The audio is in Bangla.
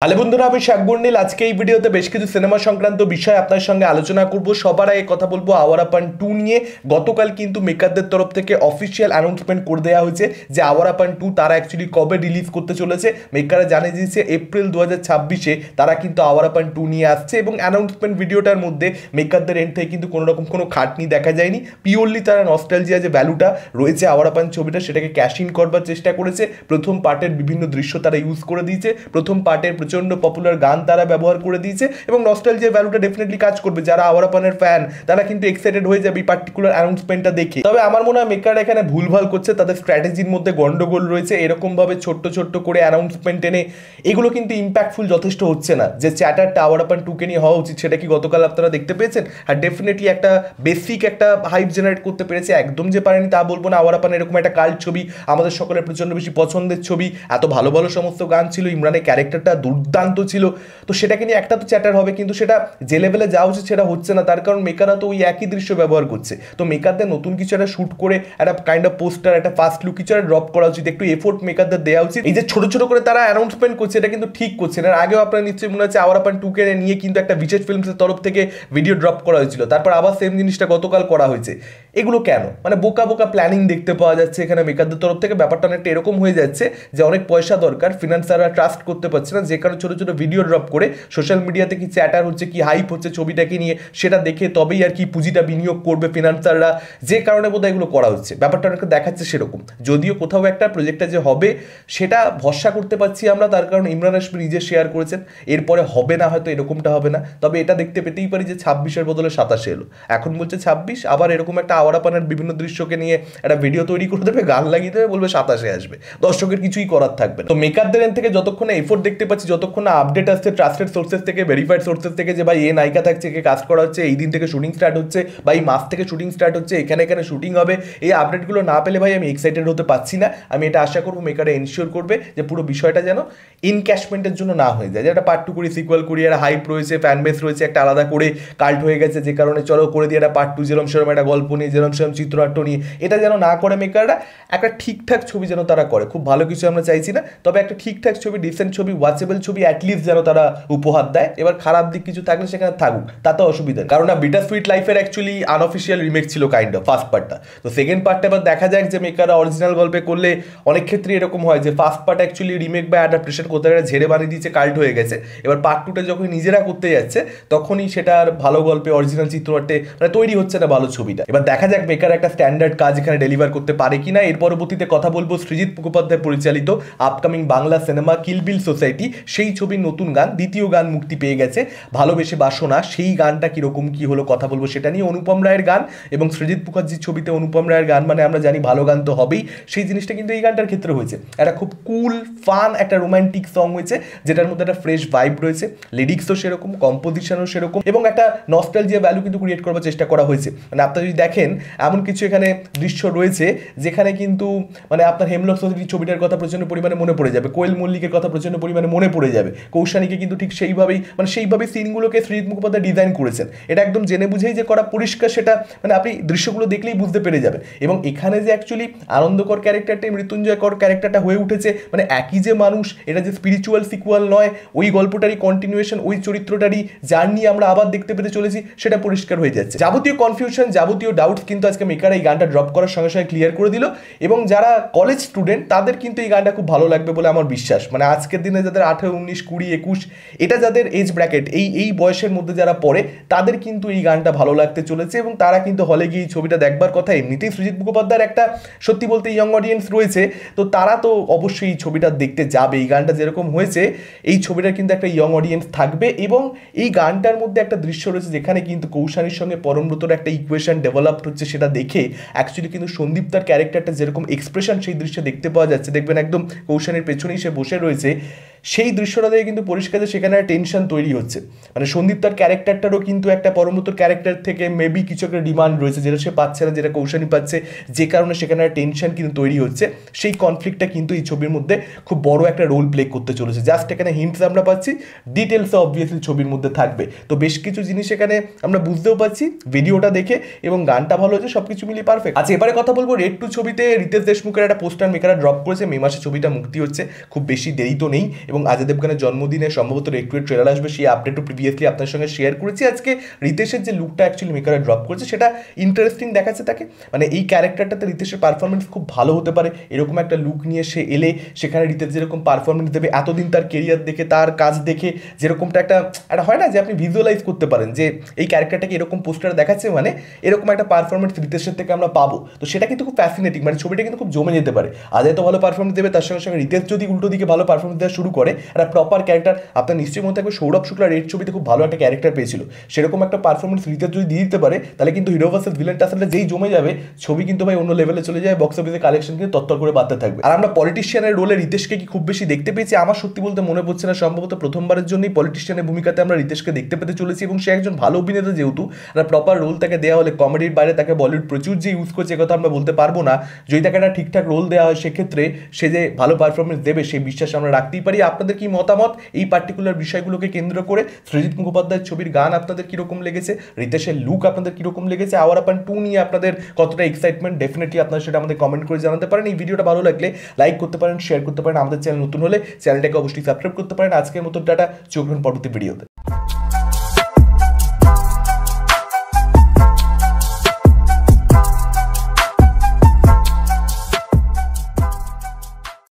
হ্যালো বন্ধুরা, আমি শাকবর্ণিল। আজকে এই ভিডিওতে বেশ কিছু সিনেমা সংক্রান্ত বিষয় আপনার সঙ্গে আলোচনা করব। সবার আগে কথা বলবো আওয়ারাপান 2 নিয়ে। গতকাল কিন্তু মেকারদের তরফ থেকে অফিসিয়াল অ্যানাউন্সমেন্ট করে দেওয়া হয়েছে যে আওয়ারাপান 2 তারা অ্যাকচুয়ালি কবে রিলিজ করতে চলেছে। মেকাররা জানিয়ে দিয়েছে এপ্রিল 2026-এ তারা কিন্তু আওয়ারাপান 2 নিয়ে আসছে, এবং অ্যানাউন্সমেন্ট ভিডিওটার মধ্যে মেকারদের এন্ড থেকে কিন্তু কোনো রকম কোনো খাটনি দেখা যায়নি। পিওরলি তারা নস্টালজিয়া যে ভ্যালুটা রয়েছে আওয়ারাপান ছবিটা, সেটাকে ক্যাশ ইন করবার চেষ্টা করেছে। প্রথম পার্টের বিভিন্ন দৃশ্য তারা ইউজ করে দিয়েছে, প্রথম পার্টের প্রচন্ড পপুলার গান তারা ব্যবহার করে দিয়েছে, এবং নস্টালজিয়া ভ্যালুটা ডেফিনেটলি কাজ করবে। যারা আওয়ারাপানের ফ্যান তারা কিন্তু এক্সাইটেড হয়ে যাবে এই পার্টিকুলার অ্যানাউন্সমেন্টটা দেখে। তবে আমার মনে হয় মেকাররা এখানে ভুলভাল করছে, তাদের স্ট্র্যাটেজির মধ্যে গন্ডগোল রয়েছে। এরকম ভাবে ছোট্ট ছোট্ট করে অ্যানাউন্সমেন্ট এনে এগুলো কিন্তু ইম্প্যাক্টফুল যথেষ্ট হচ্ছে না। যে চ্যাটারটা আওয়ারাপান 2 কে নিয়ে হওয়া উচিত, সেটা কি গতকাল আপনারা দেখতে পেয়েছেন? আর ডেফিনেটলি একটা বেসিক একটা হাইপ জেনারেট করতে পেরেছে। একদম যে পারেনি তা বলবো না। আওয়ারাপান এরকম একটা কাল্ট ছবি, আমাদের সকলের প্রচন্ড বেশি পছন্দের ছবি, এত ভালো ভালো সমস্ত গান ছিল, ইমরানের ক্যারেক্টারটা দুর্দান্ত ছিল। তো সেটাকে নিয়ে একটা তো চ্যাটার হবে, কিন্তু সেটা যে লেভেলে যাওয়া উচিত সেটা হচ্ছে না। তার কারণ মেকাররা তো ওই একই দৃশ্য ব্যবহার করছে। তো মেকারদের নতুন কিছু একটা শ্যুট করে একটা কাইন্ড অফ পোস্টার, একটা ফার্স্ট লুক কিছু একটা ড্রপ করা উচিত। একটু এফোর্ট মেকারদের দেওয়া উচিত। এই যে ছোট ছোট করে তারা অ্যানাউন্সমেন্ট করছে, এটা কিন্তু ঠিক করছে না। আগেও আপনার নিশ্চয়ই মনে হচ্ছে আওয়ারাপান 2 কে নিয়ে কিন্তু একটা বিশেষ ফিল্মসের তরফ থেকে ভিডিও ড্রপ করা হয়েছিল, তারপর আবার সেম জিনিসটা গতকাল করা হয়েছে। এগুলো কেন? মানে বোকা বোকা প্ল্যানিং দেখতে পাওয়া যাচ্ছে এখানে মেকারদের তরফ থেকে। ব্যাপারটা অনেকটা এরকম হয়ে যাচ্ছে যে অনেক পয়সা দরকার, ফিনান্সাররা ট্রাস্ট করতে পারছে না, যে কারণে ছোট ছোট ভিডিও ড্রপ করে সোশ্যাল মিডিয়াতে কি চ্যাটার হচ্ছে, কি হাইপ হচ্ছে ছবিটাকে নিয়ে, সেটা দেখে তবেই আর কি পুঁজিটা বিনিয়োগ করবে ফিনান্সাররা, যে কারণে বোধহয় এগুলো করা হচ্ছে। ব্যাপারটা অনেকটা দেখাচ্ছে সেরকম। যদিও কোথাও একটা প্রজেক্টটা যে হবে সেটা ভরসা করতে পারছি আমরা, তার কারণ ইমরান হাশমি নিজে শেয়ার করেছেন এরপরে হবে না, হয়তো এরকমটা হবে না। তবে এটা দেখতে পেতেই পারি যে 26-এর বদলে 27-এ এলো। এখন বলছে 26, আবার এরকম একটা আওয়ারাপানের বিভিন্ন দৃশ্যকে নিয়ে একটা ভিডিও তৈরি করে দেবে, গান লাগিয়ে দেবে, বলবে 27-এ আসবে। দর্শকের কিছুই করার থাকবে না। তো মেকারদের এন্ড থেকে যতক্ষণ এফোর্ট দেখতে পাচ্ছি, যতক্ষণ আপডেট আসছে ট্রাস্টেড সোর্সেস থেকে, ভেরিফাইড সোর্সেস থেকে, যে ভাই এ নায়িকা থাকছে, কে কাজ করা হচ্ছে, এই দিন থেকে শুটিং স্টার্ট হচ্ছে, বা এই মাস থেকে শুটিং স্টার্ট হচ্ছে, এখানে এখানে শুটিং হবে, এই আপডেটগুলো না পেলে ভাই আমি এক্সাইটেড হতে পারছি না। আমি এটা আশা করবো মেকারে এনশিওর করবে যে পুরো বিষয়টা যেন ইনক্যাশমেন্টের জন্য না হয়ে যায়, যে একটা পার্ট 2 করি, সিকুয়াল করি, একটা হাইপ রয়েছে, ফ্যান বেস রয়েছে, একটা আলাদা করে কাল্ট হয়ে গেছে, যে কারণে চলো করে দিয়ে একটা পার্ট 2 যেরকম সেরকম একটা গল্প নিয়ে, যেরকম সেরকম চিত্রনাট্য নিয়ে, এটা যেন না করে মেকাররা। একটা ঠিকঠাক ছবি যেন তারা করে। খুব ভালো কিছু আমরা চাইছি না, তবে একটা ঠিকঠাক ছবি, ডিসেন্ট ছবি, ওয়াচেবল ছবি অ্যাটলিস্ট যেন তারা উপহার দেয়। এবার খারাপ দিক কিছু থাকলে সেখানে থাকুক, তাতে অসুবিধা নেই। কারণ না, বিটার সুইট লাইফের অ্যাকচুয়ালি আনঅফিসিয়াল রিমেক ছিল কাইন্ড অফ ফার্স্ট পার্টটা। তো সেকেন্ড পার্টটা এবার দেখা যাক, যে মেকাররা অরিজিনাল গল্পে করলে অনেক ক্ষেত্রে এরকম হয় যে ফার্স্ট পার্ট অ্যাকচুয়ালি রিমেক বা অ্যাডাপ্টেশন করতে গেলে ঝেড়ে বানিয়ে দিয়েছে, কাল্ট হয়ে গেছে। এবার পার্ট 2টা যখন নিজেরা করতে যাচ্ছে, তখনই সেটা আর ভালো গল্পে, অরিজিনাল চিত্রনাট্যে মানে তৈরি হচ্ছে না ভালো ছবিটা। এবার দেখা যাক মেকার একটা স্ট্যান্ডার্ড কাজ এখানে ডেলিভার করতে পারে কিনা। এর পরবর্তীতে কথা বলবো সৃজিত মুখোপাধ্যায় পরিচালিত আপকামিং বাংলা সিনেমা কিল বিল সোসাইটি, সেই ছবির নতুন গান, দ্বিতীয় গান মুক্তি পেয়ে গেছে, ভালোবেসে বাসনা। সেই গানটা কিরকম কি হলো কথা বলবো সেটা নিয়ে। অনুপম রায়ের গান এবং সৃজিত মুখার্জির ছবিতে অনুপম রায়ের গান, মানে আমরা জানি ভালো গান তো হবেই। সেই জিনিসটা কিন্তু এই গানটার ক্ষেত্রে হয়েছে। একটা খুব কুল ফান একটা রোমান্টিক সং হয়েছে, যেটার মধ্যে একটা ফ্রেশ ভাইব রয়েছে, লিরিক্সও সেরকম, কম্পোজিশনও সেরকম, এবং একটা নস্টালজিয়া ভ্যালু কিন্তু ক্রিয়েট করার চেষ্টা করা হয়েছে। মানে আপনারা যদি দেখেন, এমন কিছু এখানে দৃশ্য রয়েছে যেখানে কিন্তু মানে আপনার হেমলক সোসাইটি ছবিটার কথা প্রচন্ড পরিমাণে মনে পড়ে যাবে, কোয়েল মল্লিকের কথা প্রচন্ড পরিমাণে মনে পড়ে যাবে, কৌশানীকে কিন্তু ঠিক সেইভাবেই মানে সেইভাবেই সিনগুলোকে সৃজিত মুখোপাধ্যায় ডিজাইন করেছেন। এটা একদম জেনে বুঝেই যে করা পরিষ্কার, সেটা মানে আপনি দৃশ্যগুলো দেখলেই বুঝতে পেরে যাবেন। এবং এখানে যে অ্যাকচুয়ালি আনন্দকর ক্যারেক্টারটা, মৃত্যুঞ্জয়কর ক্যারেক্টারটা হয়ে উঠেছে, মানে একই যে মানুষ, এটা যে স্পিরিচুয়াল সিকুয়াল নয়, ওই গল্পটারই কন্টিনিউয়েশন, ওই চরিত্রটারই জার্নি আমরা আবার দেখতে পেতে চলেছি, সেটা পরিষ্কার হয়ে যাচ্ছে। যাবতীয় কনফিউশন, যাবতীয় ডাউটস কিন্তু আজকে মেকার এই গানটা ড্রপ করার সঙ্গে সঙ্গে ক্লিয়ার করে দিল। এবং যারা কলেজ স্টুডেন্ট তাদের কিন্তু এই গানটা খুব ভালো লাগবে বলে আমার বিশ্বাস। মানে আজকের দিনে যাদের 18, 19, 20, 21 এটা যাদের এজ ব্র্যাকেট, এই বয়সের মধ্যে যারা পড়ে, তাদের কিন্তু এই গানটা ভালো লাগতে চলেছে, এবং তারা কিন্তু হলে গিয়ে এই ছবিটা দেখবার কথা। এমনিতেই সৃজিত মুখোপাধ্যায়ের একটা সত্যি বলতে ইয়ং অডিয়েন্স রয়েছে, তো তারা তো অবশ্যই এই ছবিটা দেখতে যাবে। এই গানটা যেরকম হয়েছে, এই ছবিটার কিন্তু একটা ইয়ং অডিয়েন্স থাকবে। এবং এই গানটার মধ্যে একটা দৃশ্য রয়েছে যেখানে কিন্তু কৌশানীর সঙ্গে পরমব্রতর একটা ইকুয়েশন ডেভেলপড হচ্ছে, সেটা দেখে অ্যাকচুয়ালি কিন্তু সন্দীপ তার ক্যারেক্টারটা যেরকম এক্সপ্রেশন সেই দৃশ্যে দেখতে পাওয়া যাচ্ছে, দেখবেন একদম কৌশানীর পেছনেই সে বসে রয়েছে, সেই দৃশ্যটা দেখে কিন্তু পরিষ্কার যে সেখানে একটা টেনশন তৈরি হচ্ছে। মানে সন্দীপ তার ক্যারেক্টারটারও কিন্তু একটা পরমব্রতর ক্যারেক্টার থেকে মেবি কিছু একটা ডিমান্ড রয়েছে, যেটা সে পাচ্ছে না, যেটা কৌশানী পাচ্ছে, যে কারণে সেখানে একটা টেনশন কিন্তু তৈরি হচ্ছে। সেই কনফ্লিক্টটা কিন্তু এই ছবির মধ্যে খুব বড় একটা রোল প্লে করতে চলেছে। জাস্ট এখানে হিন্টস আমরা পাচ্ছি, ডিটেলস অবভিয়াসলি ছবির মধ্যে থাকবে। তো বেশ কিছু জিনিস এখানে আমরা বুঝতেও পারছি ভিডিওটা দেখে, এবং গানটা ভালো হচ্ছে, সবকিছু মিলিয়ে পারফেক্ট। আচ্ছা, এবারে কথা বলবো রেড 2 ছবিতে রিতেশ দেশমুখের একটা পোস্টার মেকাররা ড্রপ করেছে। মে মাসে ছবিটা মুক্তি হচ্ছে, খুব বেশি দেরি তো নেই। এবং অজয় দেবগানের জন্মদিনে সম্ভবত রেড ট্রেলার আসবে, সেই আপডেটও প্রিভিয়াসলি আপনার সঙ্গে শেয়ার করেছি। আজকে রিতেশের যে লুকটা অ্যাকচুয়ালি মেকাররা ড্রপ করেছে সেটা ইন্টারেস্টিং দেখাচ্ছে তাকে, মানে এই ক্যারেক্টারটাতে রিতেশের পারফরমেন্স খুব ভালো হতে পারে, এরকম একটা লুক নিয়ে সে এলে সেখানে রিতেশ যেরকম পারফরমেন্স দেবে, এতদিন তার কেরিয়ার দেখে তার কাজ দেখে যেরকমটা একটা হয় না যে আপনি ভিজুয়ালাইজ করতে পারেন যে এই ক্যারেক্টারটাকে এরকম পোস্টার দেখাচ্ছে, মানে এরকম একটা পারফরমেন্স রিতেশের থেকে আমরা পাবো, তো সেটা কিন্তু খুব ফ্যাসিনেটিং, মানে ছবিটা কিন্তু খুব জমে যেতে পারে। আজয় তো ভালো পারফরমেন্স দেবে, তার সঙ্গে সঙ্গে রিতেশ যদি উল্টো দিকে ভালো পারফরমেন্স দেওয়া শুরু করে, একটা প্রপার ক্যারেক্টার, আপনার নিশ্চয়ই মনে থাকবে সৌরভ শুক্লা রেড ছবিতে খুব ভালো একটা ক্যারেক্টার পেয়েছিল, সেরকম একটা পারফরমেন্স রিতেশ যদি দিয়ে দিতে পারে, তাহলে কিন্তু হিরো ভার্সেস ভিলেনটা আসলে যেই জমে যাবে, ছবি কিন্তু ভাই অন্য লেভেলে চলে যায়, বক্স অফিসে কালেকশন কিন্তু তত্তর করে বাড়তে থাকবে। আর আমরা পলিটিশিয়ানের রোলে রিতেশকে কি খুব বেশি দেখতে পেয়েছি? আমার সত্যি বলতে মনে পড়ছে না, সম্ভবত প্রথমবারের জন্যই পলিটিশিয়ানের ভূমিকাতে আমরা রিতেশকে দেখতে পেতে চলেছি, এবং সে একজন ভালো অভিনেতা, যেহেতু একটা প্রপার রোল তাকে দেওয়া হলে, কমেডির বাইরে তাকে বলিউড প্রচুর যে ইউজ করছে কথা আমরা বলতে পারবো না, যদি তাকে একটা ঠিকঠাক রোল দেওয়া হয় সেক্ষেত্রে সে যে ভালো পারফরমেন্স দেবে সেই বিশ্বাস আমরা রাখতেই পারি। আপনাদের কি মতামত এই পার্টিকুলার বিষয়গুলোকে কেন্দ্র করে? সৃজিত মুখোপাধ্যায়ের ছবির গান আপনাদের কিরকম লেগেছে? রিতেশের লুক আপনাদের কিরকম লেগেছে? আওয়ার আপন 2 নিয়ে আপনাদের কতটা এক্সাইটমেন্ট? ডেফিনেটলি আপনারা সেটা আমাদের কমেন্ট করে জানাতে পারেন। এই ভিডিওটা ভালো লাগলে লাইক করতে পারেন, শেয়ার করতে পারেন, আমাদের চ্যানেল নতুন হলে চ্যানেলটাকে অবশ্যই সাবস্ক্রাইব করতে পারেন। আজকের মতো টাটা, চোখ রাখুন পরবর্তী ভিডিওতে।